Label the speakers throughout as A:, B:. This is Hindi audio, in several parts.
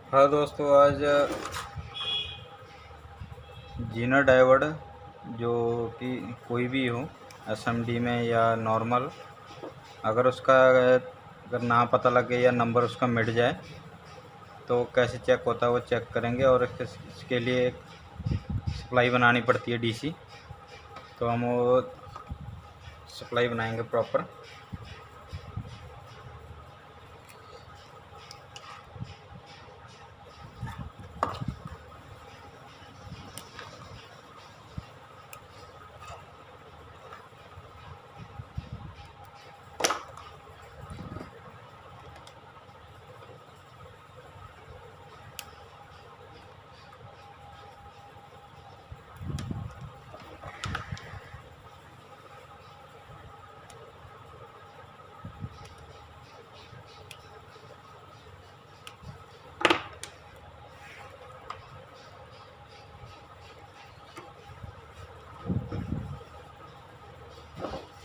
A: हाँ दोस्तों, आज जीना डायोड जो कि कोई भी हो एसएमडी में या नॉर्मल, अगर उसका अगर ना पता लगे या नंबर उसका मिट जाए तो कैसे चेक होता है वो चेक करेंगे। और इसके लिए एक सप्लाई बनानी पड़ती है डीसी, तो हम वो सप्लाई बनाएंगे प्रॉपर।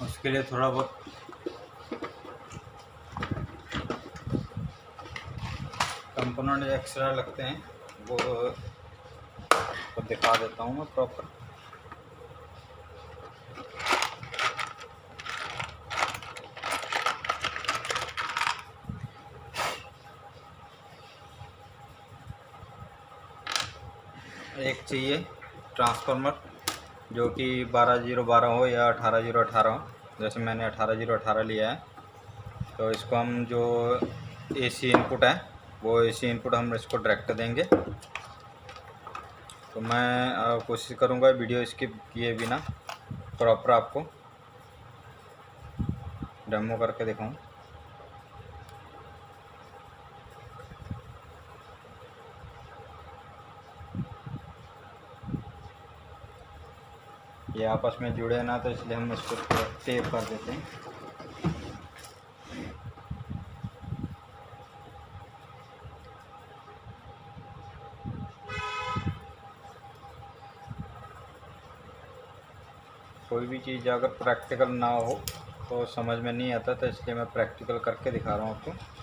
A: उसके लिए थोड़ा बहुत कंपोनेंट एक्स्ट्रा लगते हैं, वो तो दिखा देता हूँ मैं प्रॉपर। एक चाहिए ट्रांसफार्मर जो कि 12012 हो या 18018 हो, जैसे मैंने 18018 लिया है। तो इसको हम जो एसी इनपुट है वो एसी इनपुट हम इसको डायरेक्ट देंगे। तो मैं कोशिश करूँगा वीडियो स्किप किए बिना प्रॉपर आपको डेमो करके दिखाऊँ। ये आपस में जुड़े ना, तो इसलिए हम इसको टेप कर देते हैं। कोई भी चीज़ अगर प्रैक्टिकल ना हो तो समझ में नहीं आता, तो इसलिए मैं प्रैक्टिकल करके दिखा रहा हूँ आपको।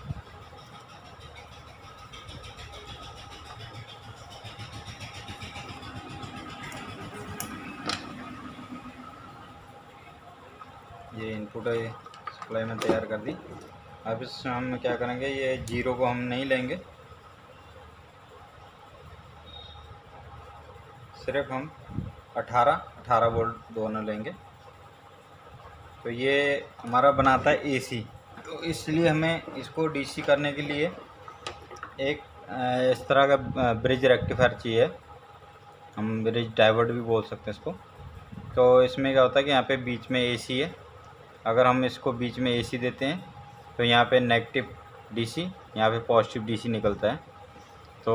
A: ये इनपुट है, सप्लाई में तैयार कर दी। अब इसमें हम क्या करेंगे, ये जीरो को हम नहीं लेंगे, सिर्फ हम 18 वोल्ट दोनों लेंगे। तो ये हमारा बनाता है एसी, तो इसलिए हमें इसको डीसी करने के लिए एक इस तरह का ब्रिज रेक्टिफायर चाहिए। हम ब्रिज डाइवर्ट भी बोल सकते हैं इसको। तो इसमें क्या होता है कि यहाँ पे बीच में एसी है, अगर हम इसको बीच में एसी देते हैं तो यहाँ पे नेगेटिव डीसी, यहाँ पे पॉजिटिव डीसी निकलता है। तो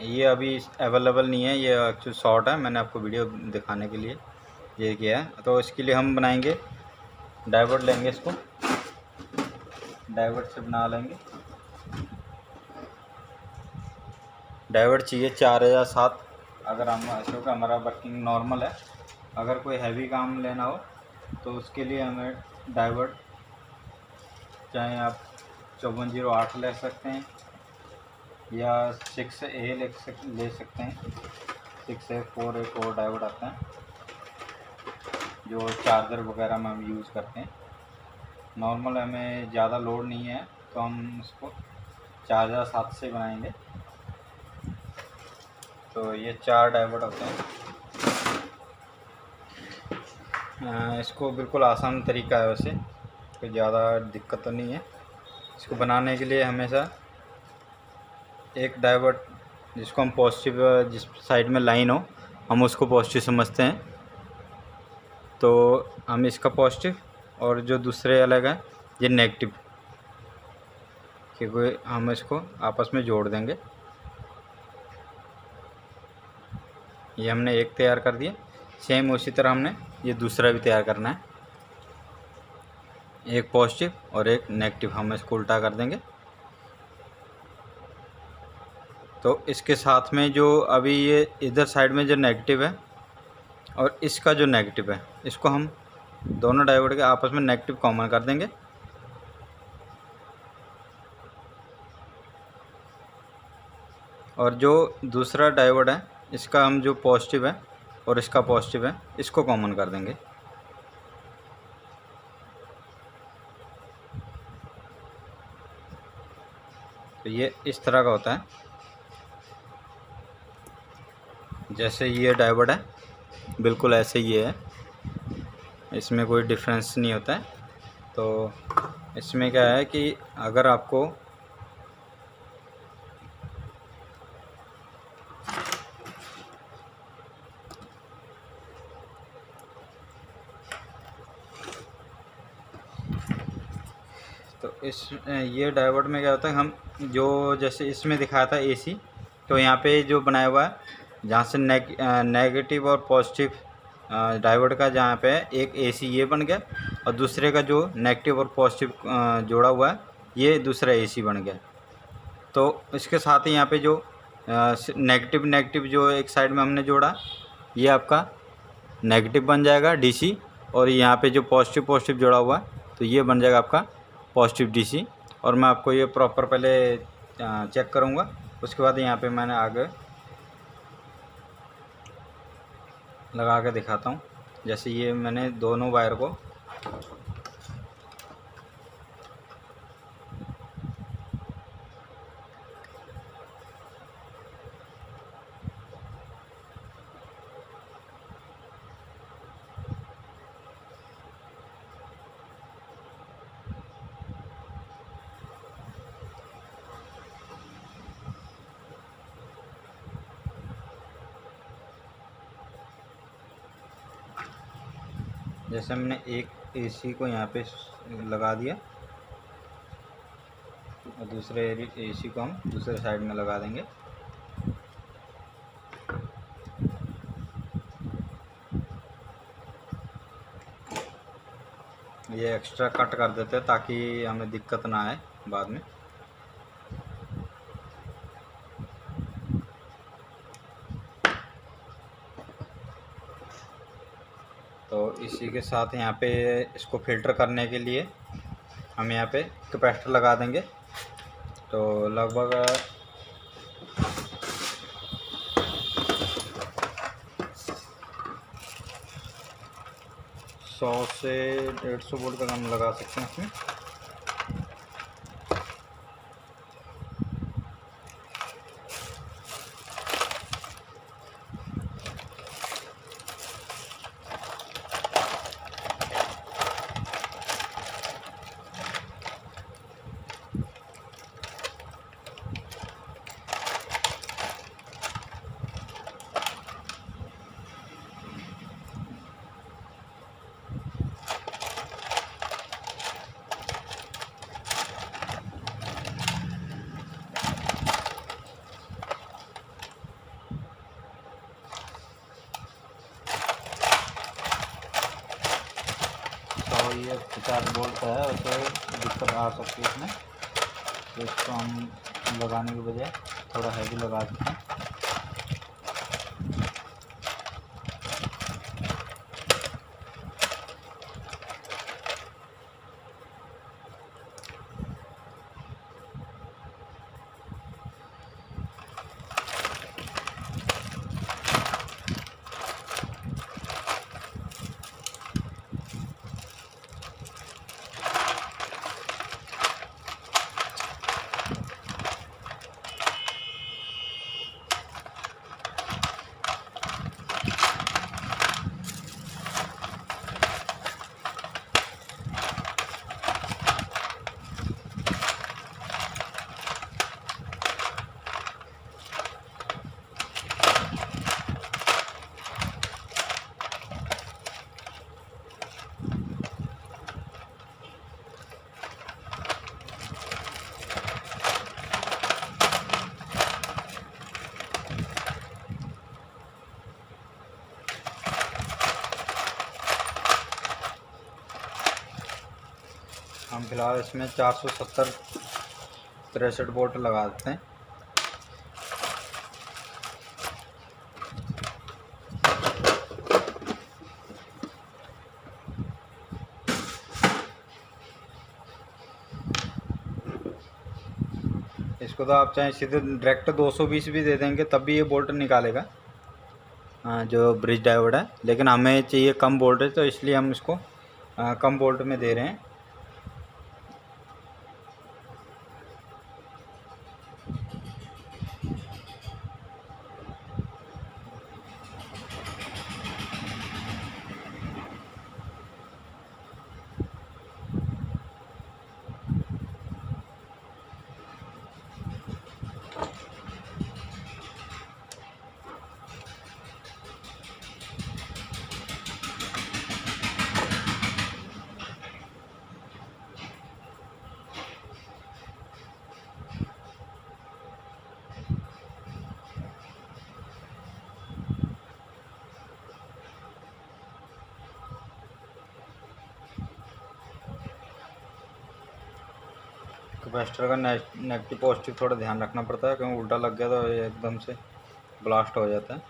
A: ये अभी अवेलेबल नहीं है, ये एक्चुअली शॉर्ट है, मैंने आपको वीडियो दिखाने के लिए ये किया है। तो इसके लिए हम बनाएंगे डाइवर्ट, लेंगे इसको डाइवर्ट से बना लेंगे। डाइवर्ट चाहिए 4007, अगर हम क्योंकि हमारा वर्किंग नॉर्मल है। अगर कोई हैवी काम लेना हो तो उसके लिए हमें डाइवर्ट चाहे आप 5408 ले सकते हैं या 6A ले सकते हैं। 6A 4 एक और डाइवर्ट आता है जो चार्जर वगैरह में हम यूज़ करते हैं। नॉर्मल हमें ज़्यादा लोड नहीं है तो हम इसको 4007 से बनाएंगे। तो ये 4 डाइवर्ट होते हैं। इसको बिल्कुल आसान तरीका है, वैसे कोई ज़्यादा दिक्कत तो नहीं है। इसको बनाने के लिए हमेशा एक डाइवर्ट जिसको हम पॉजिटिव, जिस साइड में लाइन हो हम उसको पॉजिटिव समझते हैं, तो हम इसका पॉजिटिव और जो दूसरे अलग है ये नेगेटिव, क्योंकि हम इसको आपस में जोड़ देंगे। ये हमने एक तैयार कर दिया, सेम उसी तरह हमने ये दूसरा भी तैयार करना है, एक पॉजिटिव और एक नेगेटिव, हम इसको उल्टा कर देंगे। तो इसके साथ में जो अभी ये इधर साइड में जो नेगेटिव है और इसका जो नेगेटिव है, इसको हम दोनों डायोड के आपस में नेगेटिव कॉमन कर देंगे। और जो दूसरा डायोड है इसका हम जो पॉजिटिव है और इसका पॉजिटिव है इसको कॉमन कर देंगे। तो ये इस तरह का होता है। जैसे ये डायोड है बिल्कुल ऐसे ये है, इसमें कोई डिफरेंस नहीं होता है। तो इसमें क्या है कि अगर आपको तो ये डायोड में क्या होता है, हम जो जैसे इसमें दिखाया था एसी, तो यहाँ पे जो बनाया हुआ है जहाँ से नेगेटिव और पॉजिटिव डायोड का जहाँ पे है, एक एसी ये बन गया और दूसरे का जो नेगेटिव और पॉजिटिव जोड़ा हुआ है ये दूसरा एसी बन गया। तो इसके साथ ही यहाँ पे जो नेगेटिव नेगेटिव जो एक साइड में हमने जोड़ा ये आपका नेगेटिव बन जाएगा डीसी, और यहाँ पे जो पॉजिटिव पॉजिटिव जोड़ा हुआ है तो ये बन जाएगा आपका पॉजिटिव डीसी। और मैं आपको ये प्रॉपर पहले चेक करूँगा, उसके बाद यहाँ पे मैंने आगे लगा के दिखाता हूँ। जैसे ये मैंने दोनों वायर को जैसे हमने एक एसी को यहाँ पे लगा दिया और दूसरे एसी को हम दूसरे साइड में लगा देंगे। ये एक्स्ट्रा कट कर देते हैं ताकि हमें दिक्कत ना आए बाद में। तो इसी के साथ यहाँ पे इसको फिल्टर करने के लिए हम यहाँ पे कैपेसिटर लगा देंगे। तो लगभग 100 से 150 वोल्ट का हम लगा सकते हैं इसमें। तो ये 50 वोल्ट का है, वैसे दिक्कत आ सकती है इसमें, तो इसको हम लगाने के बजाय थोड़ा हैवी लगा देते हैं। हम फिलहाल इसमें 470 63 वोल्ट लगा देते हैं। इसको तो आप चाहे सीधे डायरेक्ट 220 भी दे देंगे तब भी ये बोल्ट निकालेगा, जो ब्रिज डायोड है। लेकिन हमें चाहिए कम वोल्टेज, तो इसलिए हम इसको कम वोल्ट में दे रहे हैं। कैपेसिटर का नेगेटिव पॉजिटिव थोड़ा ध्यान रखना पड़ता है, क्योंकि उल्टा लग गया तो ये एकदम से ब्लास्ट हो जाता है।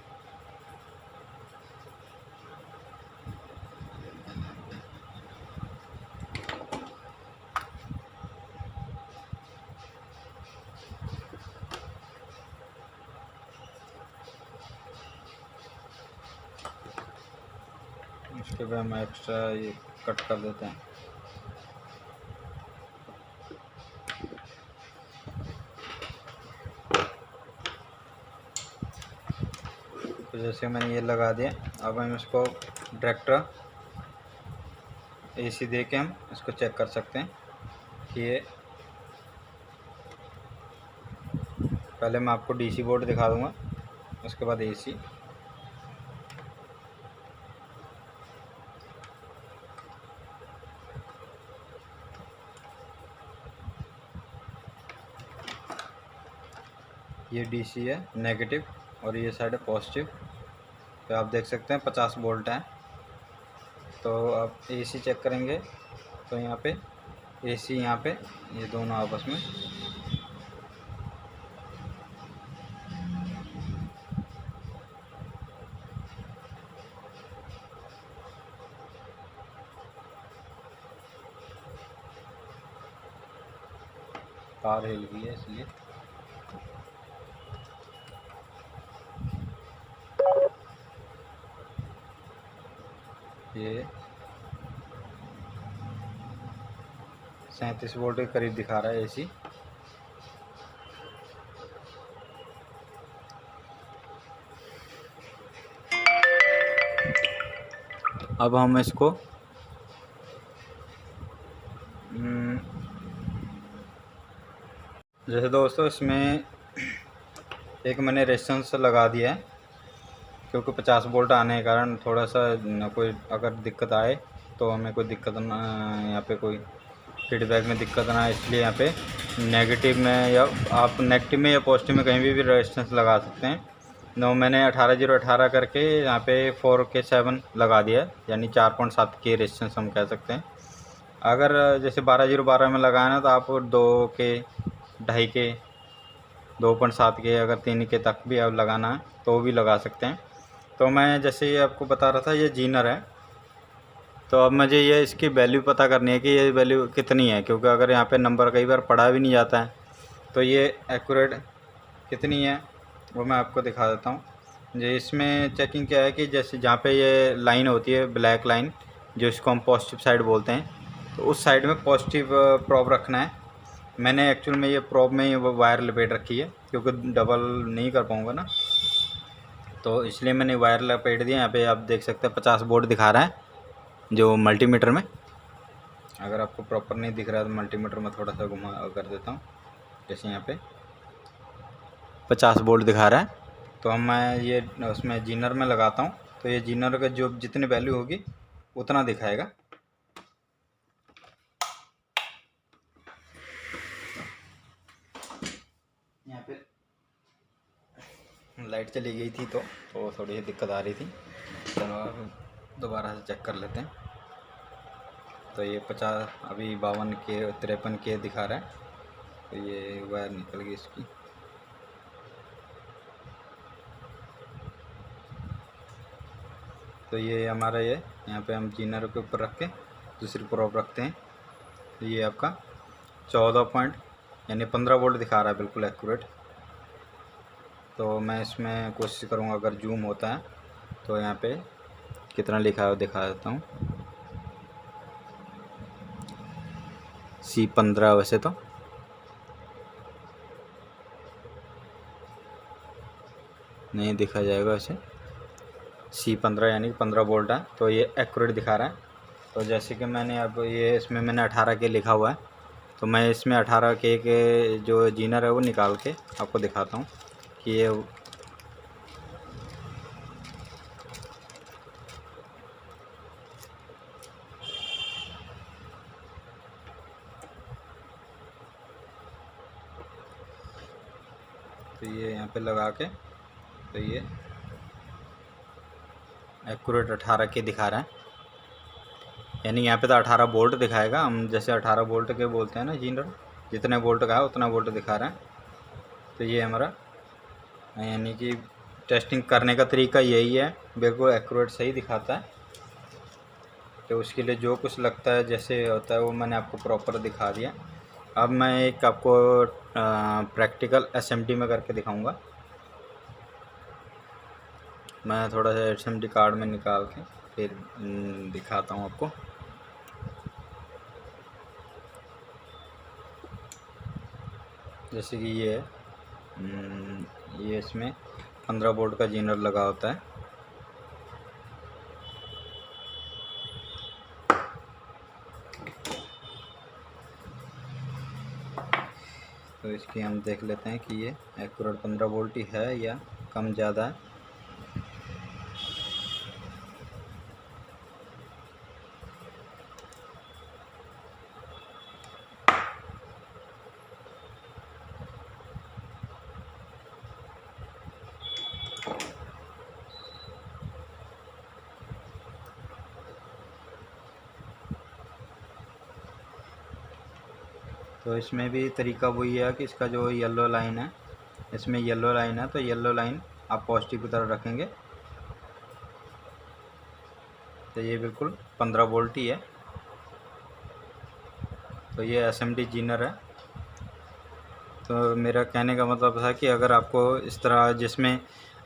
A: इसके बाद हम एक्स्ट्रा ये कट कर देते हैं। तो जैसे मैंने ये लगा दिया, अब हम इसको डायरेक्ट एसी दे के हम इसको चेक कर सकते हैं कि ये, पहले मैं आपको डीसी बोर्ड दिखा दूंगा, उसके बाद एसी। ये डीसी है नेगेटिव और ये साइड है पॉजिटिव। तो आप देख सकते हैं 50 वोल्ट है। तो अब एसी चेक करेंगे तो यहाँ पे एसी, यहाँ पे ये दोनों आपस में तार हिल गई है, इसलिए ये 37 वोल्ट के करीब दिखा रहा है एसी। अब हम इसको जैसे दोस्तों इसमें एक मैंने रेजिस्टेंस लगा दिया है, क्योंकि 50 वोल्ट आने के कारण थोड़ा सा कोई अगर दिक्कत आए तो हमें कोई दिक्कत ना, यहाँ पे कोई फीडबैक में दिक्कत ना आए, इसलिए यहाँ पे नेगेटिव में या आप नेगेटिव में या पॉजिटिव में कहीं भी रेजिस्टेंस लगा सकते हैं। नो, मैंने 18018 करके यहाँ पे 4K7 लगा दिया, यानी 4.7 के रेजिस्टेंस हम कह सकते हैं। अगर जैसे 12012 में लगाना है तो आप 2K, 2.5K, 2.7 के, अगर 3K तक भी आप लगाना है तो भी लगा सकते हैं। तो मैं जैसे ये आपको बता रहा था, ये जीनर है। तो अब मुझे ये इसकी वैल्यू पता करनी है कि ये वैल्यू कितनी है, क्योंकि अगर यहाँ पे नंबर कई बार पढ़ा भी नहीं जाता है तो ये एक्यूरेट कितनी है वो मैं आपको दिखा देता हूँ। जो इसमें चेकिंग क्या है कि जैसे जहाँ पे ये लाइन होती है ब्लैक लाइन, जो इसको हम पॉजिटिव साइड बोलते हैं, तो उस साइड में पॉजिटिव प्रोब रखना है। मैंने एक्चुअल में ये प्रोब में वायर लपेट रखी है, क्योंकि डबल नहीं कर पाऊँगा ना, तो इसलिए मैंने वायर लपेट दिया। यहाँ पे आप देख सकते हैं 50 वोल्ट दिखा रहा है जो मल्टीमीटर में। अगर आपको प्रॉपर नहीं दिख रहा है तो मल्टीमीटर में थोड़ा सा घुमा कर देता हूँ। जैसे यहाँ पे 50 वोल्ट दिखा रहा है, तो हम मैं ये उसमें जीनर में लगाता हूँ, तो ये जीनर का जो जितनी वैल्यू होगी उतना दिखाएगा। यहाँ पे लाइट चली गई थी तो थोड़ी सी दिक्कत आ रही थी, चलो दोबारा से चेक कर लेते हैं। तो ये 50 अभी 52K 53K दिखा रहा है, तो ये वायर निकल गई इसकी। तो ये हमारा ये यहाँ पे हम जीनर के ऊपर रख के दूसरी प्रोब रखते हैं। तो ये आपका 14 पॉइंट यानी 15 वोल्ट दिखा रहा है बिल्कुल एक्यूरेट। तो मैं इसमें कोशिश करूँगा, अगर जूम होता है तो यहाँ पे कितना लिखा है दिखा देता हूँ। C15 वैसे तो नहीं दिखा जाएगा, वैसे C15 यानी 15 वोल्ट है, तो ये एक्यूरेट दिखा रहा है। तो जैसे कि मैंने अब ये इसमें मैंने 18K लिखा हुआ है, तो मैं इसमें 18K के जो जीनर है वो निकाल के आपको दिखाता हूँ कि ये तो ये यहाँ पे लगा के तो ये एक्यूरेट 18K दिखा रहा है। यानी यहाँ पे तो 18 वोल्ट दिखाएगा, हम जैसे 18 वोल्ट के बोलते हैं ना जीनर, जितने वोल्ट का है उतना वोल्ट दिखा रहा है। तो ये हमारा यानी कि टेस्टिंग करने का तरीका यही है, बिल्कुल एक्यूरेट सही दिखाता है। तो उसके लिए जो कुछ लगता है जैसे होता है वो मैंने आपको प्रॉपर दिखा दिया। अब मैं एक आपको प्रैक्टिकल SMD में करके दिखाऊंगा। मैं थोड़ा सा SMD कार्ड में निकाल के फिर दिखाता हूँ आपको। जैसे कि ये है, ये इसमें 15 वोल्ट का जीनर लगा होता है। तो इसकी हम देख लेते हैं कि ये एक्यूरेट 15 वोल्ट ही है या कम ज़्यादा है। तो इसमें भी तरीका वही है कि इसका जो येलो लाइन है, इसमें येलो लाइन है, तो येलो लाइन आप पॉजिटिव की तरफ रखेंगे तो ये बिल्कुल 15 वोल्ट ही है। तो ये SMD जीनर है। तो मेरा कहने का मतलब था कि अगर आपको इस तरह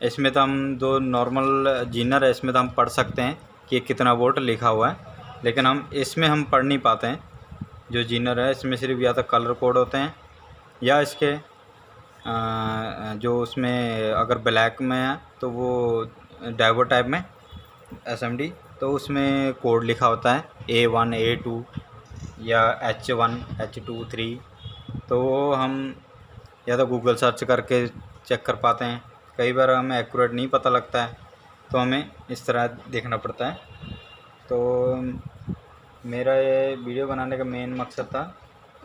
A: इसमें तो हम दो नॉर्मल जीनर है, इसमें तो हम पढ़ सकते हैं कि कितना वोल्ट लिखा हुआ है, लेकिन हम पढ़ नहीं पाते हैं। जो जीनर है इसमें सिर्फ या तो कलर कोड होते हैं या इसके जो उसमें अगर ब्लैक में है तो वो डाइवो टाइप में SMD, तो उसमें कोड लिखा होता है A1 A2 या H1 H2 3। तो वो हम या तो गूगल सर्च करके चेक कर पाते हैं। कई बार हमें एक्यूरेट नहीं पता लगता है तो हमें इस तरह देखना पड़ता है। तो मेरा ये वीडियो बनाने का मेन मकसद था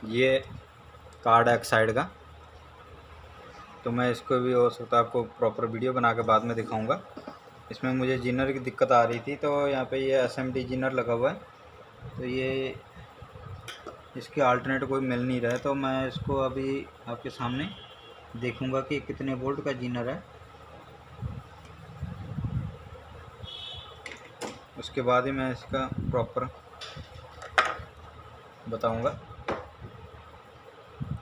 A: ये कार्ड एक्साइड का। तो मैं इसको भी हो सकता है आपको प्रॉपर वीडियो बना के बाद में दिखाऊंगा। इसमें मुझे जीनर की दिक्कत आ रही थी, तो यहाँ पे ये SMD जीनर लगा हुआ है, तो ये इसके अल्टरनेट कोई मिल नहीं रहा है। तो मैं इसको अभी आपके सामने देखूंगा कि कितने वोल्ट का जीनर है, उसके बाद ही मैं इसका प्रॉपर बताऊंगा।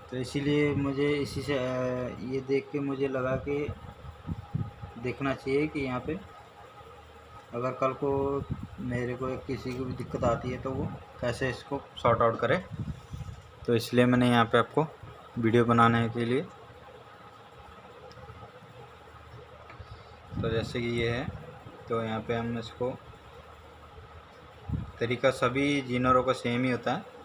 A: तो इसीलिए मुझे इसी से ये देख के मुझे लगा कि देखना चाहिए कि यहाँ पे अगर कल को मेरे को किसी को भी दिक्कत आती है तो वो कैसे इसको सॉर्ट आउट करे। तो इसलिए मैंने यहाँ पे आपको वीडियो बनाने के लिए, तो जैसे कि ये है, तो यहाँ पे हम इसको तरीका सभी जीनरों का सेम ही होता है।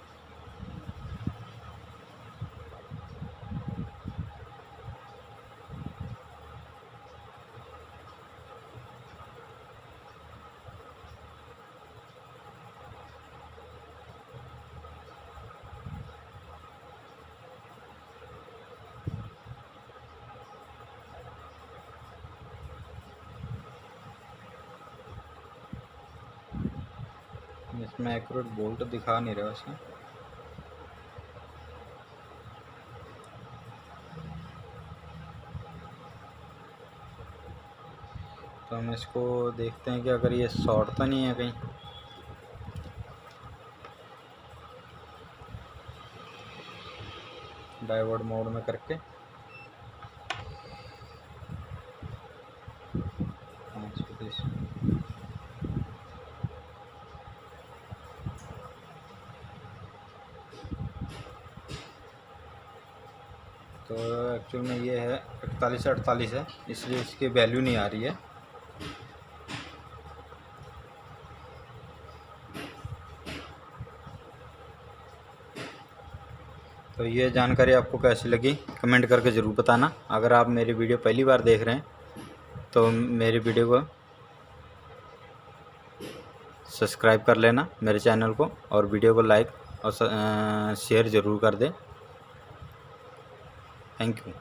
A: इसमें एक्यूरेट वोल्ट दिखा नहीं रहा वैसे। तो हम इसको देखते हैं कि अगर ये शॉर्ट तो नहीं है कहीं। डायोड मोड में करके 520। तो एक्चुअल में ये है 4148 है, इसलिए इसकी वैल्यू नहीं आ रही है। तो ये जानकारी आपको कैसी लगी कमेंट करके ज़रूर बताना। अगर आप मेरी वीडियो पहली बार देख रहे हैं तो मेरी वीडियो को सब्सक्राइब कर लेना मेरे चैनल को, और वीडियो को लाइक और शेयर ज़रूर कर दें। Thank you.